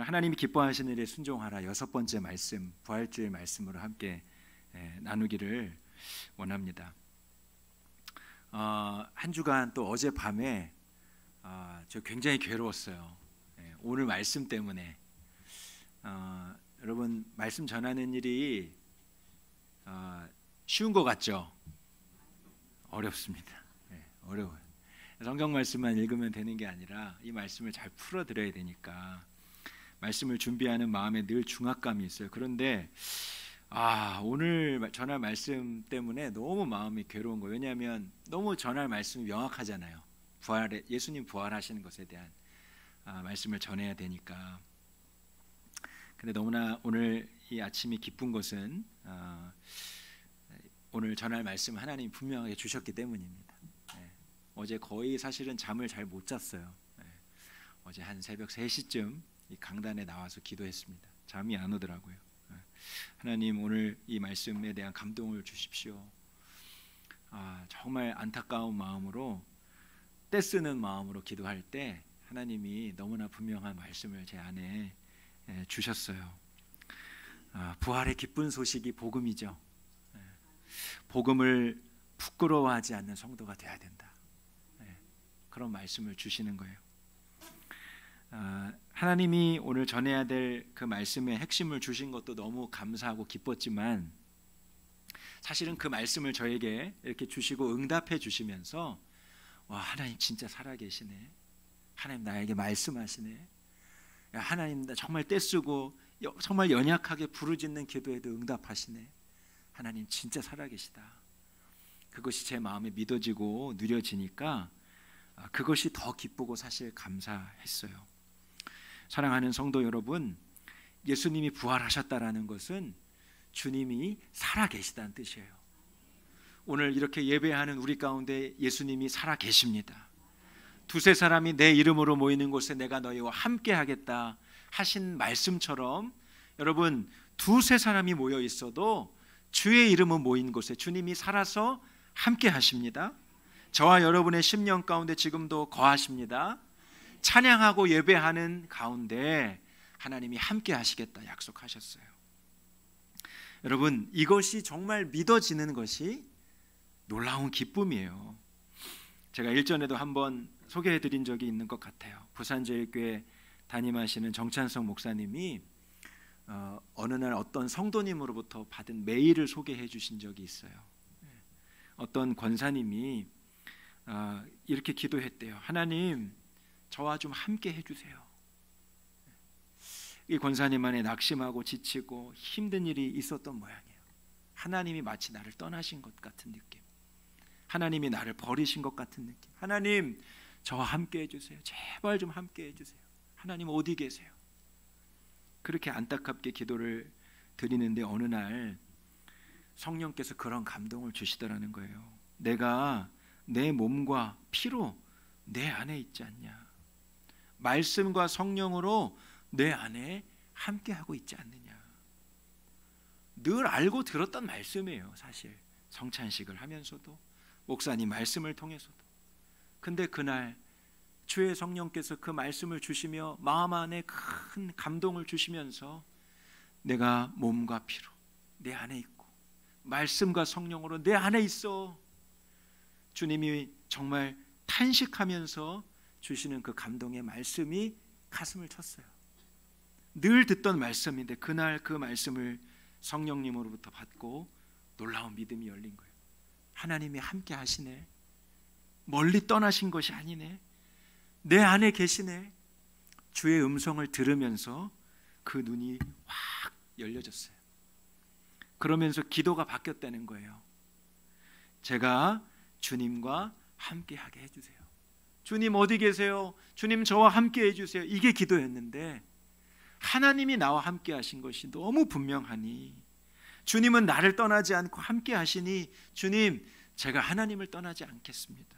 오늘 하나님이 기뻐하시는 일에 순종하라 여섯 번째 말씀, 부활주의 말씀으로 함께 나누기를 원합니다. 한 주간 또 어젯밤에 저 굉장히 괴로웠어요. 오늘 말씀 때문에. 여러분, 말씀 전하는 일이 쉬운 것 같죠? 어렵습니다. 어려워요. 성경 말씀만 읽으면 되는 게 아니라 이 말씀을 잘 풀어드려야 되니까 말씀을 준비하는 마음에 늘 중압감이 있어요. 그런데 오늘 전할 말씀 때문에 너무 마음이 괴로운 거예요. 왜냐하면 너무 전할 말씀이 명확하잖아요. 예수님 부활하시는 것에 대한 말씀을 전해야 되니까. 근데 너무나 오늘 이 아침이 기쁜 것은 오늘 전할 말씀 하나님이 분명하게 주셨기 때문입니다. 어제 거의 사실은 잠을 잘 못 잤어요. 어제 한 새벽 3시쯤 이 강단에 나와서 기도했습니다. 잠이 안 오더라고요. 하나님, 오늘 이 말씀에 대한 감동을 주십시오. 정말 안타까운 마음으로, 떼쓰는 마음으로 기도할 때 하나님이 너무나 분명한 말씀을 제 안에 주셨어요. 부활의 기쁜 소식이 복음이죠. 복음을 부끄러워하지 않는 성도가 되어야 된다. 그런 말씀을 주시는 거예요. 하나님이 오늘 전해야 될 그 말씀의 핵심을 주신 것도 너무 감사하고 기뻤지만, 사실은 그 말씀을 저에게 이렇게 주시고 응답해 주시면서 하나님 진짜 살아계시네. 하나님 나에게 말씀하시네. 하나님 나 정말 떼쓰고 정말 연약하게 부르짖는 기도에도 응답하시네. 하나님 진짜 살아계시다. 그것이 제 마음에 믿어지고 누려지니까 그것이 더 기쁘고 사실 감사했어요. 사랑하는 성도 여러분, 예수님이 부활하셨다라는 것은 주님이 살아계시다는 뜻이에요. 오늘 이렇게 예배하는 우리 가운데 예수님이 살아계십니다. 두세 사람이 내 이름으로 모이는 곳에 내가 너희와 함께 하겠다 하신 말씀처럼, 여러분, 두세 사람이 모여 있어도 주의 이름은 모인 곳에 주님이 살아서 함께 하십니다. 저와 여러분의 심령 가운데 지금도 거하십니다. 찬양하고 예배하는 가운데 하나님이 함께 하시겠다 약속하셨어요. 여러분, 이것이 정말 믿어지는 것이 놀라운 기쁨이에요. 제가 일전에도 한번 소개해드린 적이 있는 것 같아요. 부산제일교회 담임하시는 정찬성 목사님이 어느 날 어떤 성도님으로부터 받은 메일을 소개해 주신 적이 있어요. 어떤 권사님이 이렇게 기도했대요. 하나님, 저와 좀 함께 해주세요. 이 권사님 안에 낙심하고 지치고 힘든 일이 있었던 모양이에요. 하나님이 마치 나를 떠나신 것 같은 느낌, 하나님이 나를 버리신 것 같은 느낌. 하나님, 저와 함께 해주세요. 제발 좀 함께 해주세요. 하나님 어디 계세요? 그렇게 안타깝게 기도를 드리는데 어느 날 성령께서 그런 감동을 주시더라는 거예요. 내가 내 몸과 피로 내 안에 있지 않냐? 말씀과 성령으로 내 안에 함께하고 있지 않느냐? 늘 알고 들었던 말씀이에요. 사실 성찬식을 하면서도, 목사님 말씀을 통해서도. 근데 그날 주의 성령께서 그 말씀을 주시며 마음 안에 큰 감동을 주시면서 내가 몸과 피로 내 안에 있고 말씀과 성령으로 내 안에 있어. 주님이 정말 탄식하면서 주시는 그 감동의 말씀이 가슴을 쳤어요. 늘 듣던 말씀인데 그날 그 말씀을 성령님으로부터 받고 놀라운 믿음이 열린 거예요. 하나님이 함께 하시네. 멀리 떠나신 것이 아니네. 내 안에 계시네. 주의 음성을 들으면서 그 눈이 확 열려졌어요. 그러면서 기도가 바뀌었다는 거예요. 제가 주님과 함께하게 해주세요. 주님 어디 계세요? 주님 저와 함께 해주세요. 이게 기도였는데 하나님이 나와 함께 하신 것이 너무 분명하니, 주님은 나를 떠나지 않고 함께 하시니, 주님 제가 하나님을 떠나지 않겠습니다.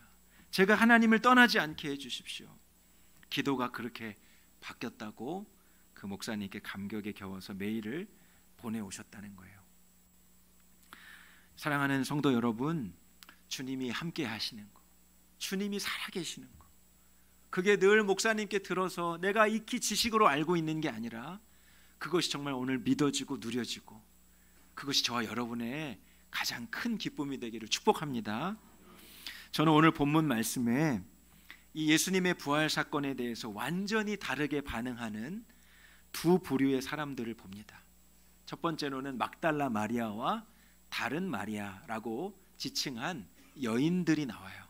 제가 하나님을 떠나지 않게 해주십시오. 기도가 그렇게 바뀌었다고 그 목사님께 감격에 겨워서 메일을 보내오셨다는 거예요. 사랑하는 성도 여러분, 주님이 함께 하시는 것, 주님이 살아계시는 것, 그게 늘 목사님께 들어서 내가 익히 지식으로 알고 있는 게 아니라 그것이 정말 오늘 믿어지고 누려지고 그것이 저와 여러분의 가장 큰 기쁨이 되기를 축복합니다. 저는 오늘 본문 말씀에 이 예수님의 부활 사건에 대해서 완전히 다르게 반응하는 두 부류의 사람들을 봅니다. 첫 번째로는 막달라 마리아와 다른 마리아라고 지칭한 여인들이 나와요.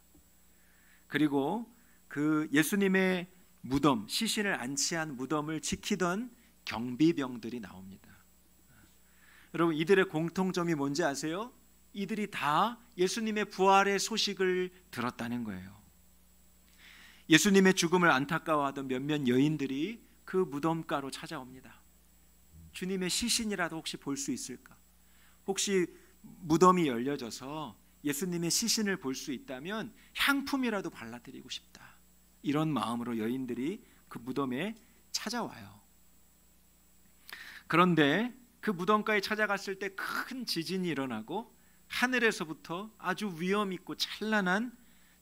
그리고 그 예수님의 무덤, 시신을 안치한 무덤을 지키던 경비병들이 나옵니다. 여러분, 이들의 공통점이 뭔지 아세요? 이들이 다 예수님의 부활의 소식을 들었다는 거예요. 예수님의 죽음을 안타까워하던 몇몇 여인들이 그 무덤가로 찾아옵니다. 주님의 시신이라도 혹시 볼 수 있을까? 혹시 무덤이 열려져서 예수님의 시신을 볼 수 있다면 향품이라도 발라드리고 싶다. 이런 마음으로 여인들이 그 무덤에 찾아와요. 그런데 그 무덤가에 찾아갔을 때 큰 지진이 일어나고 하늘에서부터 아주 위엄 있고 찬란한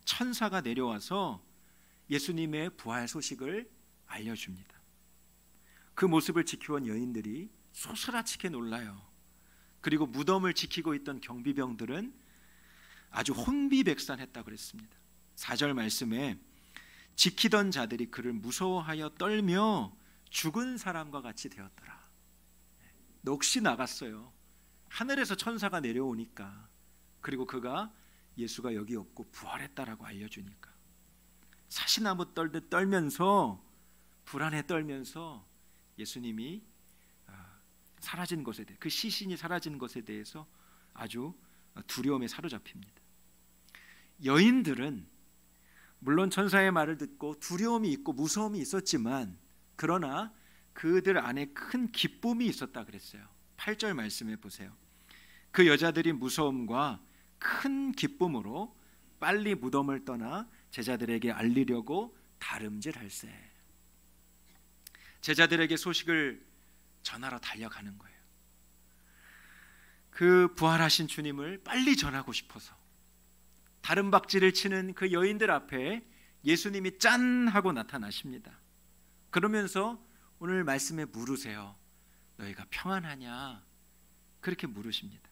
천사가 내려와서 예수님의 부활 소식을 알려줍니다. 그 모습을 지켜온 여인들이 소스라치게 놀라요. 그리고 무덤을 지키고 있던 경비병들은 아주 혼비백산했다고 그랬습니다. 4절 말씀에 지키던 자들이 그를 무서워하여 떨며 죽은 사람과 같이 되었더라. 넋이 나갔어요. 하늘에서 천사가 내려오니까, 그리고 그가 예수가 여기 없고 부활했다라고 알려주니까 사시나무 떨듯 떨면서, 불안에 떨면서 예수님이 사라진 것에 대해, 그 시신이 사라진 것에 대해서 아주 두려움에 사로잡힙니다. 여인들은 물론 천사의 말을 듣고 두려움이 있고 무서움이 있었지만, 그러나 그들 안에 큰 기쁨이 있었다 그랬어요. 8절 말씀해 보세요. 그 여자들이 무서움과 큰 기쁨으로 빨리 무덤을 떠나 제자들에게 알리려고 다름질할세. 제자들에게 소식을 전하러 달려가는 거예요. 그 부활하신 주님을 빨리 전하고 싶어서 다름박질을 치는 그 여인들 앞에 예수님이 짠 하고 나타나십니다. 그러면서 오늘 말씀에 물으세요. 너희가 평안하냐? 그렇게 물으십니다.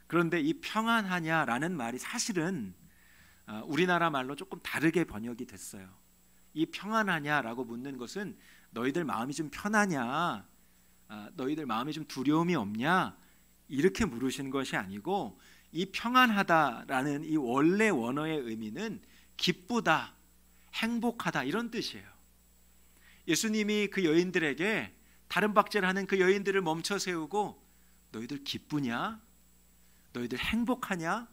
그런데 이 평안하냐라는 말이 사실은 우리나라 말로 조금 다르게 번역이 됐어요. 이 평안하냐라고 묻는 것은 너희들 마음이 좀 편하냐, 너희들 마음에 좀 두려움이 없냐, 이렇게 물으신 것이 아니고, 이 평안하다라는 이 원래 원어의 의미는 기쁘다, 행복하다, 이런 뜻이에요. 예수님이 그 여인들에게, 다름박질하는 그 여인들을 멈춰 세우고 너희들 기쁘냐? 너희들 행복하냐?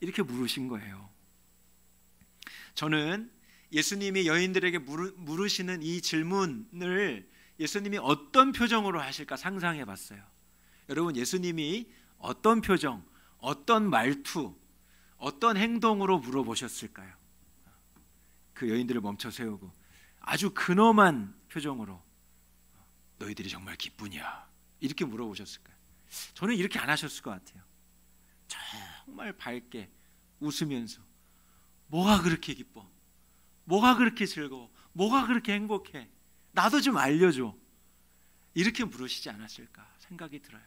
이렇게 물으신 거예요. 저는 예수님이 여인들에게 물으시는 이 질문을 예수님이 어떤 표정으로 하실까 상상해 봤어요. 여러분, 예수님이 어떤 표정, 어떤 말투, 어떤 행동으로 물어보셨을까요? 그 여인들을 멈춰 세우고 아주 근엄한 표정으로 너희들이 정말 기쁘냐? 이렇게 물어보셨을까요? 저는 이렇게 안 하셨을 것 같아요. 정말 밝게 웃으면서 뭐가 그렇게 기뻐? 뭐가 그렇게 즐거워? 뭐가 그렇게 행복해? 나도 좀 알려줘. 이렇게 물으시지 않았을까 생각이 들어요.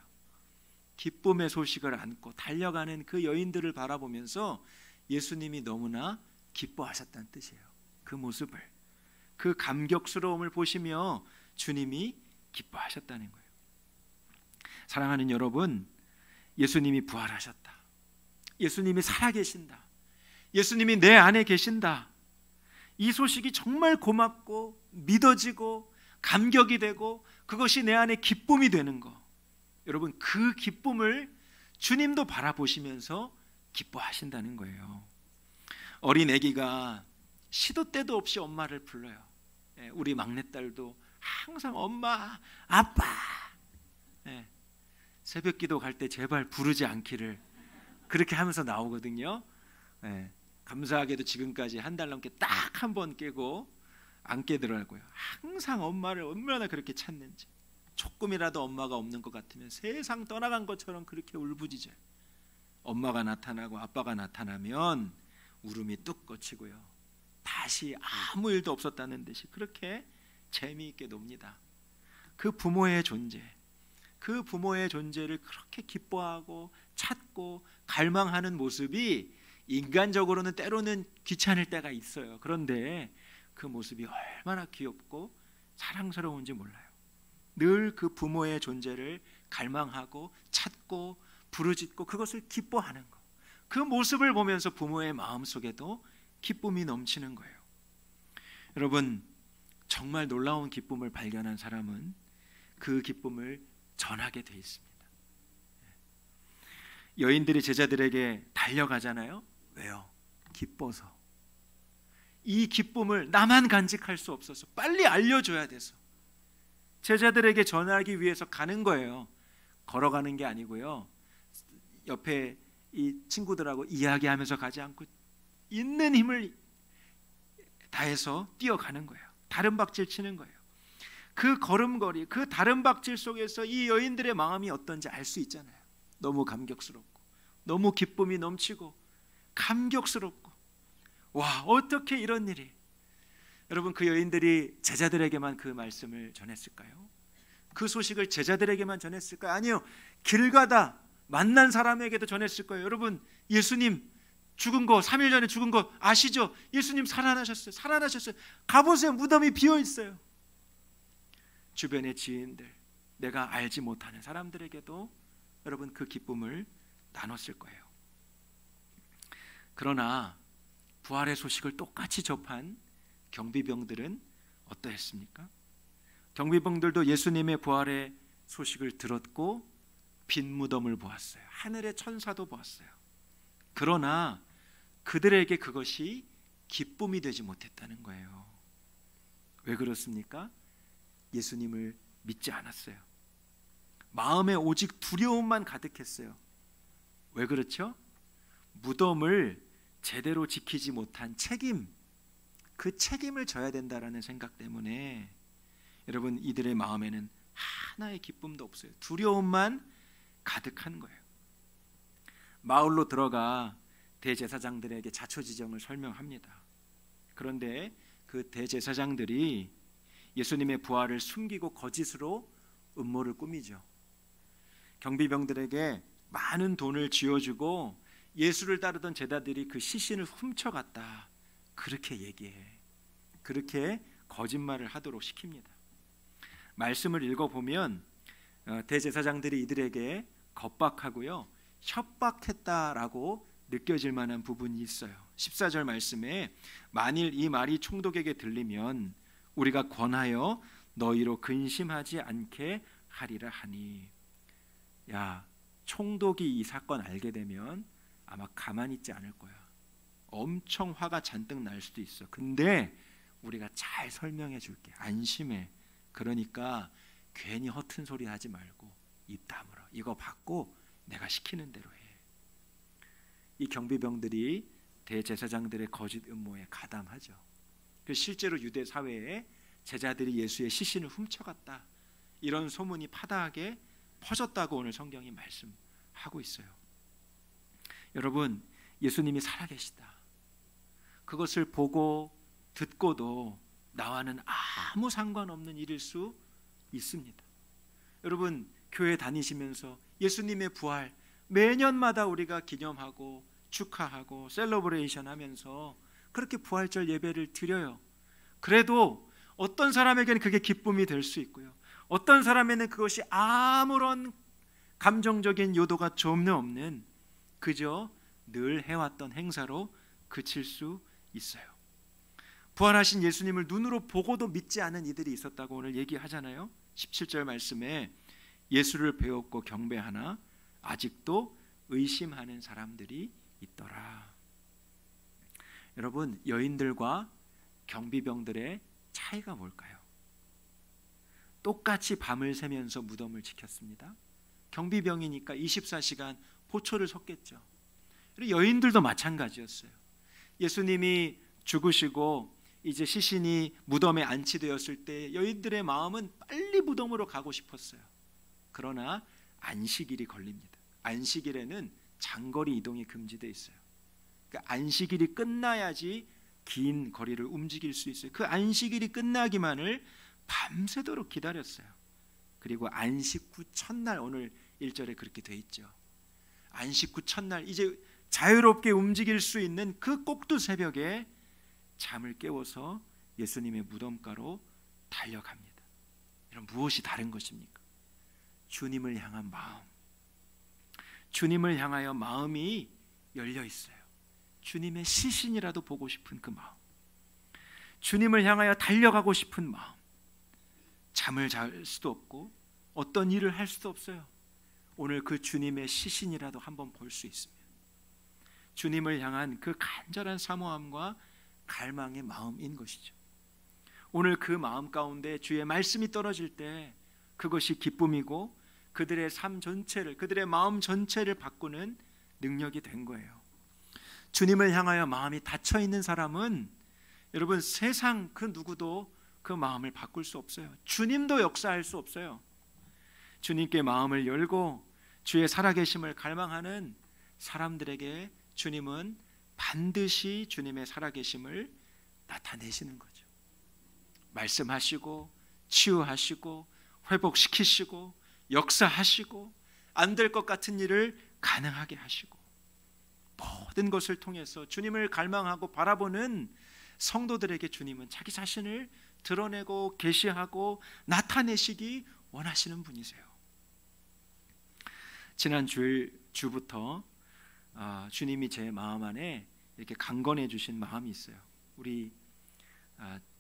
기쁨의 소식을 안고 달려가는 그 여인들을 바라보면서 예수님이 너무나 기뻐하셨다는 뜻이에요. 그 모습을, 그 감격스러움을 보시며 주님이 기뻐하셨다는 거예요. 사랑하는 여러분, 예수님이 부활하셨다. 예수님이 살아계신다. 예수님이 내 안에 계신다. 이 소식이 정말 고맙고 믿어지고 감격이 되고 그것이 내 안에 기쁨이 되는 거, 여러분, 그 기쁨을 주님도 바라보시면서 기뻐하신다는 거예요. 어린 아기가 시도 때도 없이 엄마를 불러요. 우리 막내딸도 항상 엄마, 아빠. 새벽기도 갈 때 제발 부르지 않기를 그렇게 하면서 나오거든요. 감사하게도 지금까지 한 달 넘게 딱 한 번 깨고 안 깨더라고요. 항상 엄마를 얼마나 그렇게 찾는지. 조금이라도 엄마가 없는 것 같으면 세상 떠나간 것처럼 그렇게 울부짖어요. 엄마가 나타나고 아빠가 나타나면 울음이 뚝 꺼치고요. 다시 아무 일도 없었다는 듯이 그렇게 재미있게 놉니다. 그 부모의 존재, 그 부모의 존재를 그렇게 기뻐하고 찾고 갈망하는 모습이 인간적으로는 때로는 귀찮을 때가 있어요. 그런데 그 모습이 얼마나 귀엽고 사랑스러운지 몰라요. 늘 그 부모의 존재를 갈망하고 찾고 부르짖고 그것을 기뻐하는 것, 그 모습을 보면서 부모의 마음속에도 기쁨이 넘치는 거예요. 여러분, 정말 놀라운 기쁨을 발견한 사람은 그 기쁨을 전하게 돼 있습니다. 여인들이 제자들에게 달려가잖아요. 왜요? 기뻐서. 이 기쁨을 나만 간직할 수 없어서 빨리 알려줘야 돼서 제자들에게 전하기 위해서 가는 거예요. 걸어가는 게 아니고요, 옆에 이 친구들하고 이야기하면서 가지 않고 있는 힘을 다해서 뛰어가는 거예요. 다른박질 치는 거예요. 그 걸음걸이, 그 다른박질 속에서 이 여인들의 마음이 어떤지 알 수 있잖아요. 너무 감격스럽고 너무 기쁨이 넘치고 감격스럽고, 와, 어떻게 이런 일이. 여러분, 그 여인들이 제자들에게만 그 말씀을 전했을까요? 그 소식을 제자들에게만 전했을까요? 아니요, 길 가다 만난 사람에게도 전했을 거예요. 여러분, 예수님 죽은 거, 3일 전에 죽은 거 아시죠? 예수님 살아나셨어요. 살아나셨어요. 가보세요. 무덤이 비어 있어요. 주변의 지인들, 내가 알지 못하는 사람들에게도 여러분 그 기쁨을 나눴을 거예요. 그러나 부활의 소식을 똑같이 접한 경비병들은 어떠했습니까? 경비병들도 예수님의 부활의 소식을 들었고 빈 무덤을 보았어요. 하늘의 천사도 보았어요. 그러나 그들에게 그것이 기쁨이 되지 못했다는 거예요. 왜 그렇습니까? 예수님을 믿지 않았어요. 마음에 오직 두려움만 가득했어요. 왜 그렇죠? 무덤을 제대로 지키지 못한 책임, 그 책임을 져야 된다라는 생각 때문에 여러분, 이들의 마음에는 하나의 기쁨도 없어요. 두려움만 가득한 거예요. 마을로 들어가 대제사장들에게 자초지정을 설명합니다. 그런데 그 대제사장들이 예수님의 부활을 숨기고 거짓으로 음모를 꾸미죠. 경비병들에게 많은 돈을 쥐어주고 예수를 따르던 제자들이 그 시신을 훔쳐갔다, 그렇게 얘기해. 그렇게 거짓말을 하도록 시킵니다. 말씀을 읽어보면 대제사장들이 이들에게 겁박하고요, 협박했다라고 느껴질 만한 부분이 있어요. 14절 말씀에 만일 이 말이 총독에게 들리면 우리가 권하여 너희로 근심하지 않게 하리라 하니. 야, 총독이 이 사건 알게 되면 아마 가만히 있지 않을 거야. 엄청 화가 잔뜩 날 수도 있어. 근데 우리가 잘 설명해 줄게. 안심해. 그러니까 괜히 허튼 소리 하지 말고 입 다물어. 이거 받고 내가 시키는 대로 해. 이 경비병들이 대제사장들의 거짓 음모에 가담하죠. 실제로 유대 사회에 제자들이 예수의 시신을 훔쳐갔다, 이런 소문이 파다하게 퍼졌다고 오늘 성경이 말씀하고 있어요. 여러분, 예수님이 살아계시다, 그것을 보고 듣고도 나와는 아무 상관없는 일일 수 있습니다. 여러분, 교회 다니시면서 예수님의 부활 매년마다 우리가 기념하고 축하하고 셀러브레이션 하면서 그렇게 부활절 예배를 드려요. 그래도 어떤 사람에게는 그게 기쁨이 될 수 있고요, 어떤 사람에게는 그것이 아무런 감정적인 요도가 전혀 없는 그저 늘 해왔던 행사로 그칠 수 있어요. 부활하신 예수님을 눈으로 보고도 믿지 않은 이들이 있었다고 오늘 얘기하잖아요. 17절 말씀에 예수를 배웠고 경배하나 아직도 의심하는 사람들이 있더라. 여러분, 여인들과 경비병들의 차이가 뭘까요? 똑같이 밤을 새면서 무덤을 지켰습니다. 경비병이니까 24시간 보초를 섰겠죠. 여인들도 마찬가지였어요. 예수님이 죽으시고 이제 시신이 무덤에 안치되었을 때 여인들의 마음은 빨리 무덤으로 가고 싶었어요. 그러나 안식일이 걸립니다. 안식일에는 장거리 이동이 금지되어 있어요. 그러니까 안식일이 끝나야지 긴 거리를 움직일 수 있어요. 그 안식일이 끝나기만을 밤새도록 기다렸어요. 그리고 안식 후 첫날, 오늘 1절에 그렇게 돼 있죠. 안식 후 첫날 이제 자유롭게 움직일 수 있는 그 꼭두 새벽에 잠을 깨워서 예수님의 무덤가로 달려갑니다. 이런 무엇이 다른 것입니까? 주님을 향한 마음, 주님을 향하여 마음이 열려 있어요. 주님의 시신이라도 보고 싶은 그 마음, 주님을 향하여 달려가고 싶은 마음. 잠을 잘 수도 없고 어떤 일을 할 수도 없어요. 오늘 그 주님의 시신이라도 한번 볼 수 있으면, 주님을 향한 그 간절한 사모함과 갈망의 마음인 것이죠. 오늘 그 마음 가운데 주의 말씀이 떨어질 때 그것이 기쁨이고 그들의 삶 전체를, 그들의 마음 전체를 바꾸는 능력이 된 거예요. 주님을 향하여 마음이 닫혀 있는 사람은 여러분 세상 그 누구도 그 마음을 바꿀 수 없어요. 주님도 역사할 수 없어요. 주님께 마음을 열고 주의 살아계심을 갈망하는 사람들에게 주님은 반드시 주님의 살아계심을 나타내시는 거죠. 말씀하시고 치유하시고 회복시키시고 역사하시고 안 될 것 같은 일을 가능하게 하시고, 모든 것을 통해서 주님을 갈망하고 바라보는 성도들에게 주님은 자기 자신을 드러내고 계시하고 나타내시기 원하시는 분이세요. 지난 주부터 주님이 제 마음 안에 이렇게 강건해 주신 마음이 있어요. 우리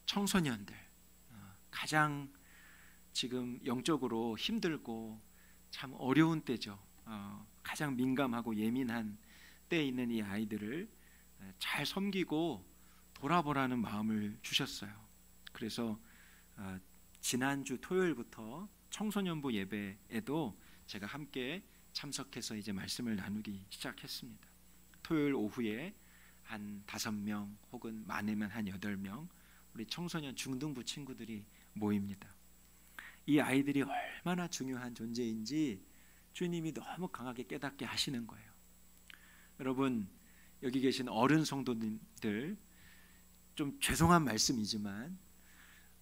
청소년들, 가장 지금 영적으로 힘들고 참 어려운 때죠. 가장 민감하고 예민한 때에 있는 이 아이들을 잘 섬기고 돌아보라는 마음을 주셨어요. 그래서 지난주 토요일부터 청소년부 예배에도 제가 함께 참석해서 이제 말씀을 나누기 시작했습니다. 토요일 오후에 한 5명 혹은 많으면 한 8명 우리 청소년 중등부 친구들이 모입니다. 이 아이들이 얼마나 중요한 존재인지 주님이 너무 강하게 깨닫게 하시는 거예요. 여러분, 여기 계신 어른 성도님들, 좀 죄송한 말씀이지만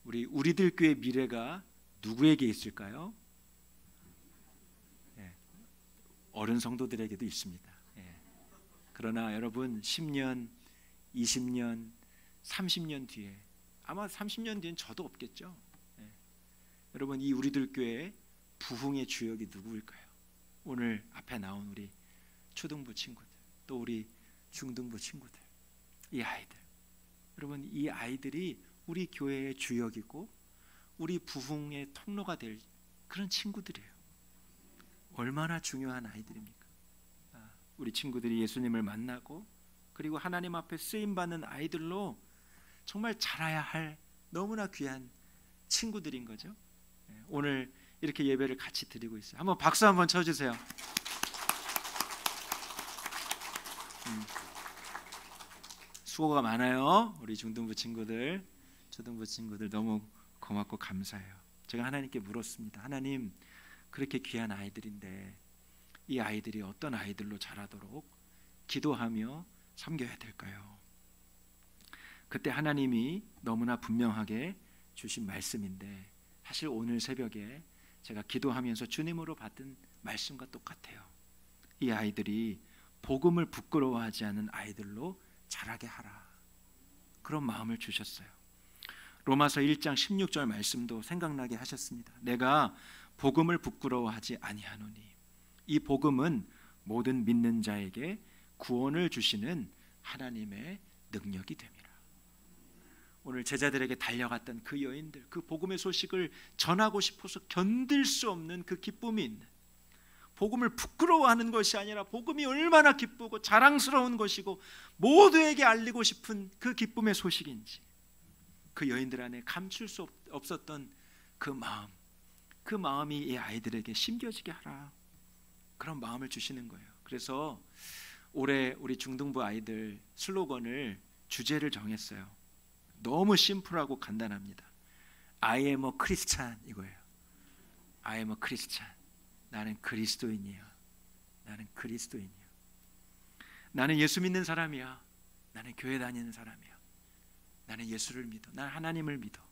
우리들 교회 미래가 누구에게 있을까요? 어른 성도들에게도 있습니다. 그러나 여러분 10년, 20년, 30년 뒤에, 아마 30년 뒤엔 저도 없겠죠. 여러분, 이 우리들 교회 부흥의 주역이 누구일까요? 오늘 앞에 나온 우리 초등부 친구들, 또 우리 중등부 친구들, 이 아이들. 여러분, 이 아이들이 우리 교회의 주역이고 우리 부흥의 통로가 될 그런 친구들이에요. 얼마나 중요한 아이들입니까? 우리 친구들이 예수님을 만나고 그리고 하나님 앞에 쓰임받는 아이들로 정말 자라야 할 너무나 귀한 친구들인 거죠. 오늘 이렇게 예배를 같이 드리고 있어요. 한번 박수 한번 쳐주세요. 수고가 많아요. 우리 중등부 친구들, 초등부 친구들 너무 고맙고 감사해요. 제가 하나님께 물었습니다. 하나님, 그렇게 귀한 아이들인데 이 아이들이 어떤 아이들로 자라도록 기도하며 섬겨야 될까요? 그때 하나님이 너무나 분명하게 주신 말씀인데, 사실 오늘 새벽에 제가 기도하면서 주님으로 받은 말씀과 똑같아요. 이 아이들이 복음을 부끄러워하지 않은 아이들로 자라게 하라, 그런 마음을 주셨어요. 로마서 1장 16절 말씀도 생각나게 하셨습니다. 내가 복음을 부끄러워하지 아니하노니 이 복음은 모든 믿는 자에게 구원을 주시는 하나님의 능력이 됨이라. 오늘 제자들에게 달려갔던 그 여인들, 그 복음의 소식을 전하고 싶어서 견딜 수 없는 그 기쁨이 있는, 복음을 부끄러워하는 것이 아니라 복음이 얼마나 기쁘고 자랑스러운 것이고 모두에게 알리고 싶은 그 기쁨의 소식인지, 그 여인들 안에 감출 수 없었던 그 마음, 그 마음이 이 아이들에게 심겨지게 하라, 그런 마음을 주시는 거예요. 그래서 올해 우리 중등부 아이들 슬로건을, 주제를 정했어요. 너무 심플하고 간단합니다. I am a Christian, 이거예요. I am a Christian. 나는 그리스도인이야. 나는 그리스도인이야. 나는 예수 믿는 사람이야. 나는 교회 다니는 사람이야. 나는 예수를 믿어. 난 하나님을 믿어.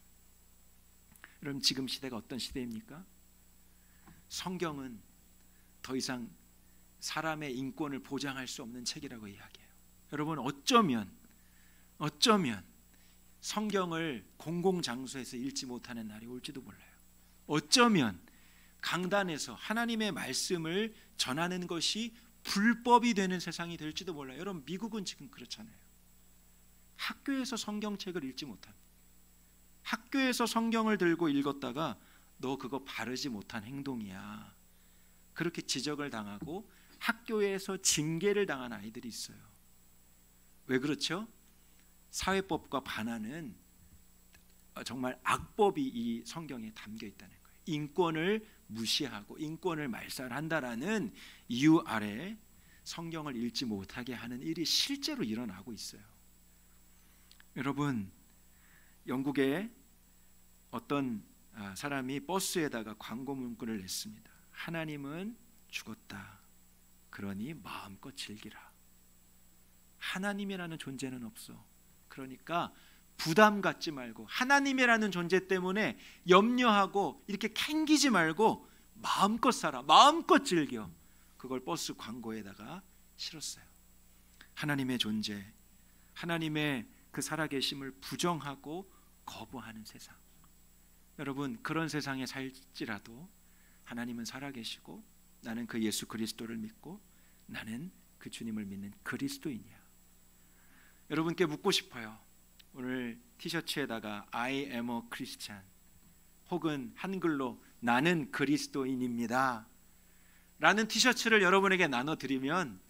여러분, 지금 시대가 어떤 시대입니까? 성경은 더 이상 사람의 인권을 보장할 수 없는 책이라고 이야기해요. 여러분, 어쩌면 성경을 공공장소에서 읽지 못하는 날이 올지도 몰라요. 어쩌면 강단에서 하나님의 말씀을 전하는 것이 불법이 되는 세상이 될지도 몰라요. 여러분, 미국은 지금 그렇잖아요. 학교에서 성경책을 읽지 못합니다. 학교에서 성경을 들고 읽었다가 너 그거 바르지 못한 행동이야, 그렇게 지적을 당하고 학교에서 징계를 당한 아이들이 있어요. 왜 그렇죠? 사회법과 반하는 정말 악법이 이 성경에 담겨 있다는 거예요. 인권을 무시하고 인권을 말살한다라는 이유 아래 성경을 읽지 못하게 하는 일이 실제로 일어나고 있어요. 여러분, 영국에 어떤 사람이 버스에다가 광고 문구를 냈습니다. 하나님은 죽었다. 그러니 마음껏 즐기라. 하나님이라는 존재는 없어. 그러니까 부담 갖지 말고 하나님이라는 존재 때문에 염려하고 이렇게 캥기지 말고 마음껏 살아. 마음껏 즐겨. 그걸 버스 광고에다가 실었어요. 하나님의 존재, 하나님의 그 살아계심을 부정하고 거부하는 세상. 여러분, 그런 세상에 살지라도 하나님은 살아계시고 나는 그 예수 그리스도를 믿고 나는 그 주님을 믿는 그리스도인이야. 여러분께 묻고 싶어요. 오늘 티셔츠에다가 I am a Christian 혹은 한글로 나는 그리스도인입니다 라는 티셔츠를 여러분에게 나눠드리면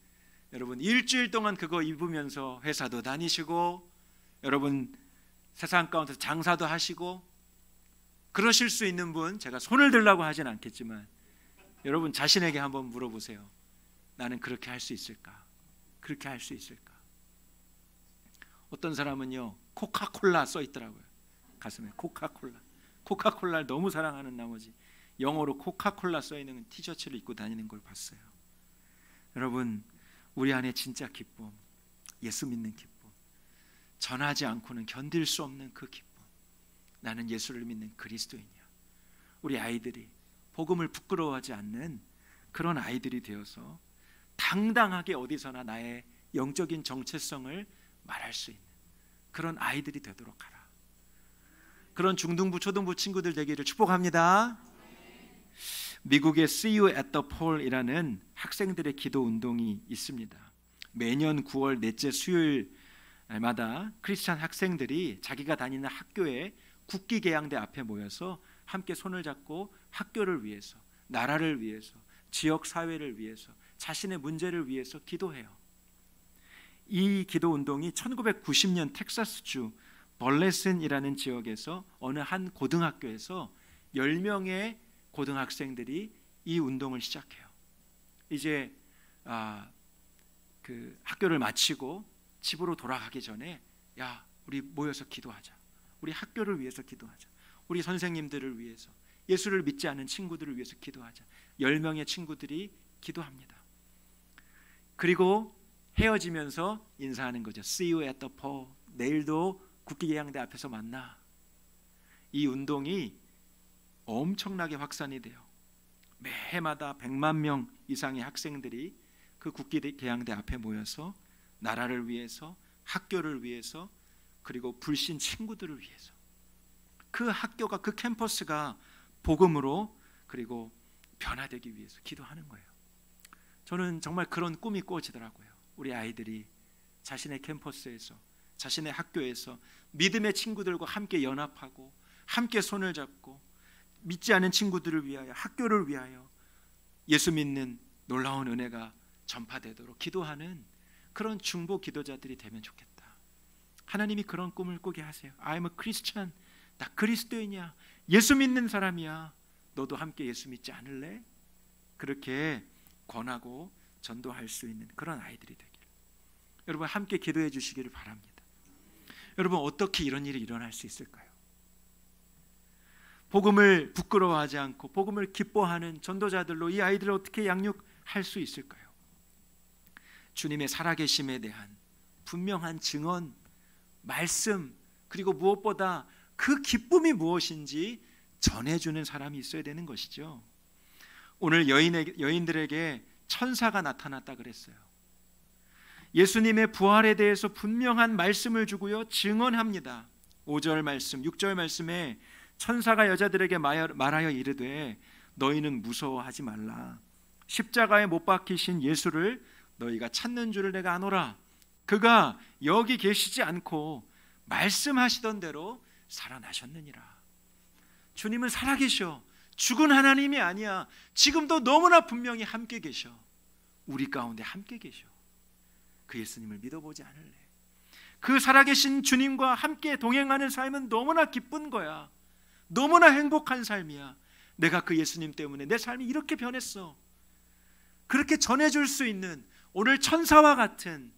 여러분 일주일 동안 그거 입으면서 회사도 다니시고 여러분 세상 가운데서 장사도 하시고 그러실 수 있는 분, 제가 손을 들라고 하진 않겠지만 여러분 자신에게 한번 물어보세요. 나는 그렇게 할 수 있을까? 그렇게 할 수 있을까? 어떤 사람은요 코카콜라 써 있더라고요. 가슴에 코카콜라. 코카콜라를 너무 사랑하는 나머지 영어로 코카콜라 써 있는 티셔츠를 입고 다니는 걸 봤어요. 여러분, 우리 안에 진짜 기쁨, 예수 믿는 기쁨, 전하지 않고는 견딜 수 없는 그 기쁨, 나는 예수를 믿는 그리스도인이야. 우리 아이들이 복음을 부끄러워하지 않는 그런 아이들이 되어서 당당하게 어디서나 나의 영적인 정체성을 말할 수 있는 그런 아이들이 되도록 하라. 그런 중등부, 초등부 친구들 되기를 축복합니다. 미국의 See You at the Poll이라는 학생들의 기도 운동이 있습니다. 매년 9월 넷째 수요일마다 크리스찬 학생들이 자기가 다니는 학교에 국기개양대 앞에 모여서 함께 손을 잡고 학교를 위해서, 나라를 위해서, 지역 사회를 위해서, 자신의 문제를 위해서 기도해요. 이 기도 운동이 1990년 텍사스주 벌레슨이라는 지역에서 어느 한 고등학교에서 10명의 고등학생들이 이 운동을 시작해요. 이제 그 학교를 마치고 집으로 돌아가기 전에 야, 우리 모여서 기도하자. 우리 학교를 위해서 기도하자. 우리 선생님들을 위해서, 예수를 믿지 않은 친구들을 위해서 기도하자. 10명의 친구들이 기도합니다. 그리고 헤어지면서 인사하는 거죠. See you at the poll. 내일도 국기개양대 앞에서 만나. 이 운동이 엄청나게 확산이 돼요. 매해마다 100만 명 이상의 학생들이 그 국기개양대 앞에 모여서 나라를 위해서, 학교를 위해서, 그리고 불신 친구들을 위해서, 그 학교가, 그 캠퍼스가 복음으로 그리고 변화되기 위해서 기도하는 거예요. 저는 정말 그런 꿈이 꾸어지더라고요. 우리 아이들이 자신의 캠퍼스에서, 자신의 학교에서 믿음의 친구들과 함께 연합하고 함께 손을 잡고 믿지 않은 친구들을 위하여, 학교를 위하여 예수 믿는 놀라운 은혜가 전파되도록 기도하는 그런 중보 기도자들이 되면 좋겠다. 하나님이 그런 꿈을 꾸게 하세요. I'm a Christian. 나 그리스도인이야. 예수 믿는 사람이야. 너도 함께 예수 믿지 않을래? 그렇게 권하고 전도할 수 있는 그런 아이들이 되길 여러분 함께 기도해 주시기를 바랍니다. 여러분, 어떻게 이런 일이 일어날 수 있을까요? 복음을 부끄러워하지 않고 복음을 기뻐하는 전도자들로 이 아이들을 어떻게 양육할 수 있을까요? 주님의 살아계심에 대한 분명한 증언, 말씀, 그리고 무엇보다 그 기쁨이 무엇인지 전해주는 사람이 있어야 되는 것이죠. 오늘 여인들에게 천사가 나타났다 그랬어요. 예수님의 부활에 대해서 분명한 말씀을 주고요, 증언합니다. 5절 말씀, 6절 말씀에 천사가 여자들에게 말하여 이르되 너희는 무서워하지 말라. 십자가에 못 박히신 예수를 너희가 찾는 줄을 내가 아노라. 그가 여기 계시지 않고 말씀하시던 대로 살아나셨느니라. 주님은 살아계셔. 죽은 하나님이 아니야. 지금도 너무나 분명히 함께 계셔. 우리 가운데 함께 계셔. 그 예수님을 믿어보지 않을래? 그 살아계신 주님과 함께 동행하는 삶은 너무나 기쁜 거야. 너무나 행복한 삶이야. 내가 그 예수님 때문에 내 삶이 이렇게 변했어. 그렇게 전해줄 수 있는 오늘 천사와 같은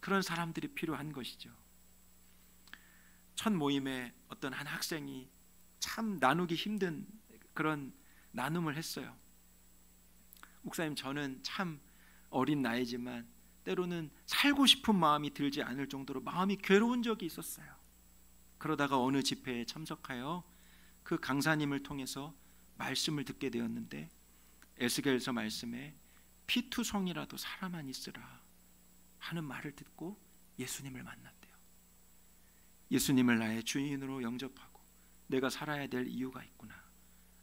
그런 사람들이 필요한 것이죠. 첫 모임에 어떤 한 학생이 참 나누기 힘든 그런 나눔을 했어요. 목사님, 저는 참 어린 나이지만 때로는 살고 싶은 마음이 들지 않을 정도로 마음이 괴로운 적이 있었어요. 그러다가 어느 집회에 참석하여 그 강사님을 통해서 말씀을 듣게 되었는데, 에스겔서 말씀에 피투성이라도 살아만 있으라 하는 말을 듣고 예수님을 만났대요. 예수님을 나의 주인으로 영접하고 내가 살아야 될 이유가 있구나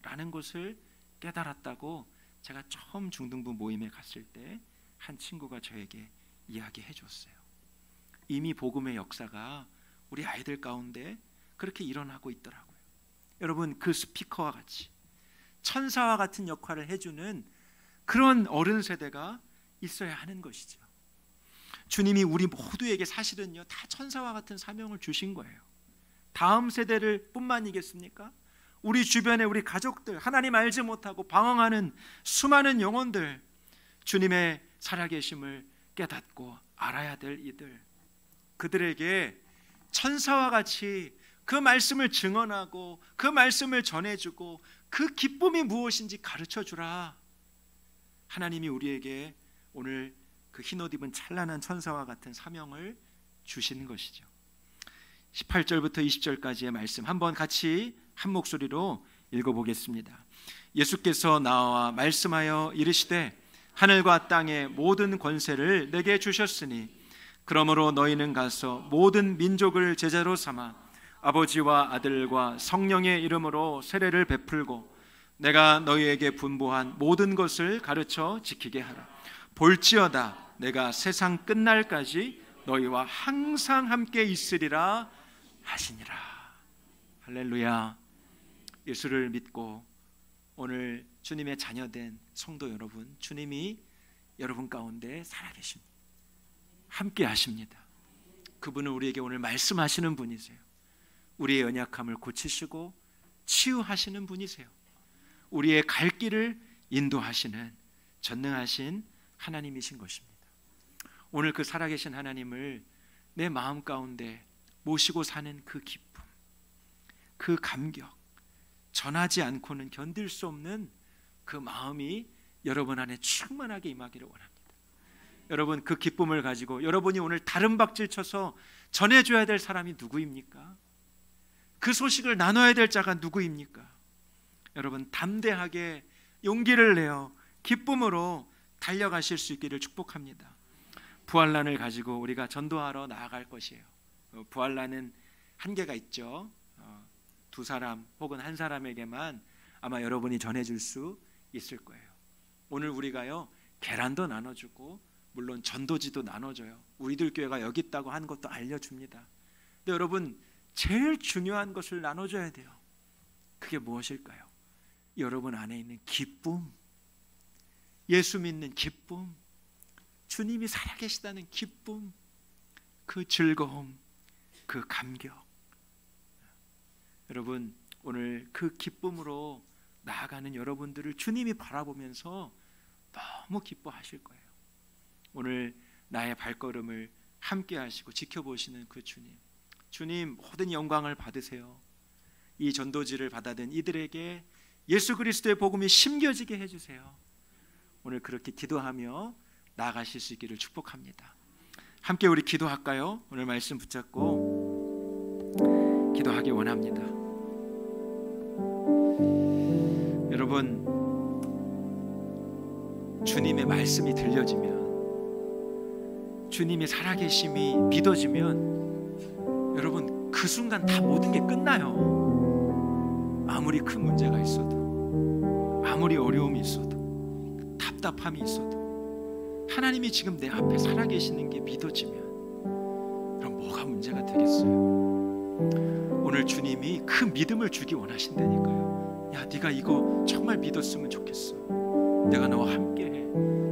라는 것을 깨달았다고 제가 처음 중등부 모임에 갔을 때 한 친구가 저에게 이야기해 줬어요. 이미 복음의 역사가 우리 아이들 가운데 그렇게 일어나고 있더라고요. 여러분, 그 스피커와 같이 천사와 같은 역할을 해주는 그런 어른 세대가 있어야 하는 것이죠. 주님이 우리 모두에게 사실은요, 다 천사와 같은 사명을 주신 거예요. 다음 세대를 뿐만이겠습니까? 우리 주변에 우리 가족들, 하나님 알지 못하고 방황하는 수많은 영혼들, 주님의 살아계심을 깨닫고 알아야 될 이들, 그들에게 천사와 같이 그 말씀을 증언하고 그 말씀을 전해주고 그 기쁨이 무엇인지 가르쳐주라. 하나님이 우리에게 오늘 그 흰옷 입은 찬란한 천사와 같은 사명을 주시는 것이죠. 18절부터 20절까지의 말씀 한번 같이 한 목소리로 읽어보겠습니다. 예수께서 나와 말씀하여 이르시되 하늘과 땅의 모든 권세를 내게 주셨으니 그러므로 너희는 가서 모든 민족을 제자로 삼아 아버지와 아들과 성령의 이름으로 세례를 베풀고 내가 너희에게 분부한 모든 것을 가르쳐 지키게 하라. 볼지어다 내가 세상 끝날까지 너희와 항상 함께 있으리라 하시니라. 할렐루야. 예수를 믿고 오늘 주님의 자녀된 성도 여러분, 주님이 여러분 가운데 살아계십니다. 함께 하십니다. 그분은 우리에게 오늘 말씀하시는 분이세요. 우리의 연약함을 고치시고 치유하시는 분이세요. 우리의 갈 길을 인도하시는 전능하신 하나님이신 것입니다. 오늘 그 살아계신 하나님을 내 마음 가운데 모시고 사는 그 기쁨, 그 감격, 전하지 않고는 견딜 수 없는 그 마음이 여러분 안에 충만하게 임하기를 원합니다. 여러분, 그 기쁨을 가지고 여러분이 오늘 다른 박질 쳐서 전해줘야 될 사람이 누구입니까? 그 소식을 나눠야 될 자가 누구입니까? 여러분, 담대하게 용기를 내어 기쁨으로 달려가실 수 있기를 축복합니다. 부활란을 가지고 우리가 전도하러 나아갈 것이에요. 부활란은 한계가 있죠. 두 사람 혹은 한 사람에게만 아마 여러분이 전해줄 수 있을 거예요. 오늘 우리가요, 계란도 나눠주고 물론 전도지도 나눠줘요. 우리들 교회가 여기 있다고 한 것도 알려줍니다. 근데 여러분, 제일 중요한 것을 나눠줘야 돼요. 그게 무엇일까요? 여러분 안에 있는 기쁨, 예수 믿는 기쁨, 주님이 살아계시다는 기쁨, 그 즐거움, 그 감격. 여러분, 오늘 그 기쁨으로 나아가는 여러분들을 주님이 바라보면서 너무 기뻐하실 거예요. 오늘 나의 발걸음을 함께 하시고 지켜보시는 그 주님, 주님 모든 영광을 받으세요. 이 전도지를 받아든 이들에게 예수 그리스도의 복음이 심겨지게 해주세요. 오늘 그렇게 기도하며 나아가실 수 있기를 축복합니다. 함께 우리 기도할까요? 오늘 말씀 붙잡고 기도하기 원합니다. 여러분, 주님의 말씀이 들려지면, 주님이 살아계심이 믿어지면 여러분 그 순간 다 모든 게 끝나요. 아무리 큰 문제가 있어도, 아무리 어려움이 있어도, 답답함이 있어도 하나님이 지금 내 앞에 살아계시는 게 믿어지면 그럼 뭐가 문제가 되겠어요? 오늘 주님이 그 믿음을 주기 원하신다니까요. 야, 네가 이거 정말 믿었으면 좋겠어. 내가 너와 함께해.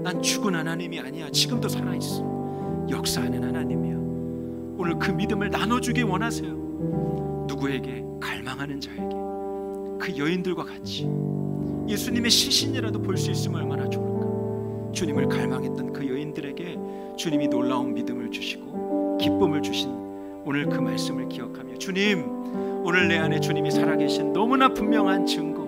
난 죽은 하나님이 아니야. 지금도 살아있어. 역사하는 하나님이야. 오늘 그 믿음을 나눠주기 원하세요. 누구에게? 갈망하는 자에게. 그 여인들과 같이 예수님의 시신이라도 볼 수 있으면 얼마나 좋을까. 주님을 갈망했던 그 여인들에게 주님이 놀라운 믿음을 주시고 기쁨을 주신 오늘 그 말씀을 기억하며, 주님, 오늘 내 안에 주님이 살아계신 너무나 분명한 증거,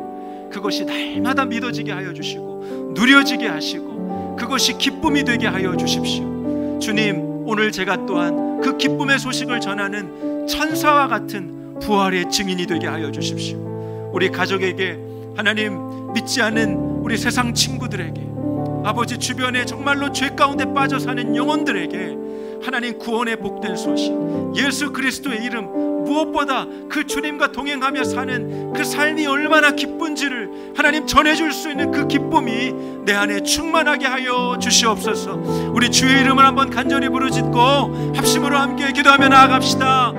그것이 날마다 믿어지게 하여 주시고 누려지게 하시고 그것이 기쁨이 되게 하여 주십시오. 주님, 오늘 제가 또한 그 기쁨의 소식을 전하는 천사와 같은 부활의 증인이 되게 하여 주십시오. 우리 가족에게, 하나님, 믿지 않은 우리 세상 친구들에게, 아버지 주변에 정말로 죄 가운데 빠져 사는 영혼들에게 하나님 구원의 복된 소식, 예수 그리스도의 이름, 무엇보다 그 주님과 동행하며 사는 그 삶이 얼마나 기쁜지를 하나님 전해줄 수 있는 그 기쁨이 내 안에 충만하게 하여 주시옵소서. 우리 주의 이름을 한번 간절히 부르짖고 합심으로 함께 기도하며 나아갑시다.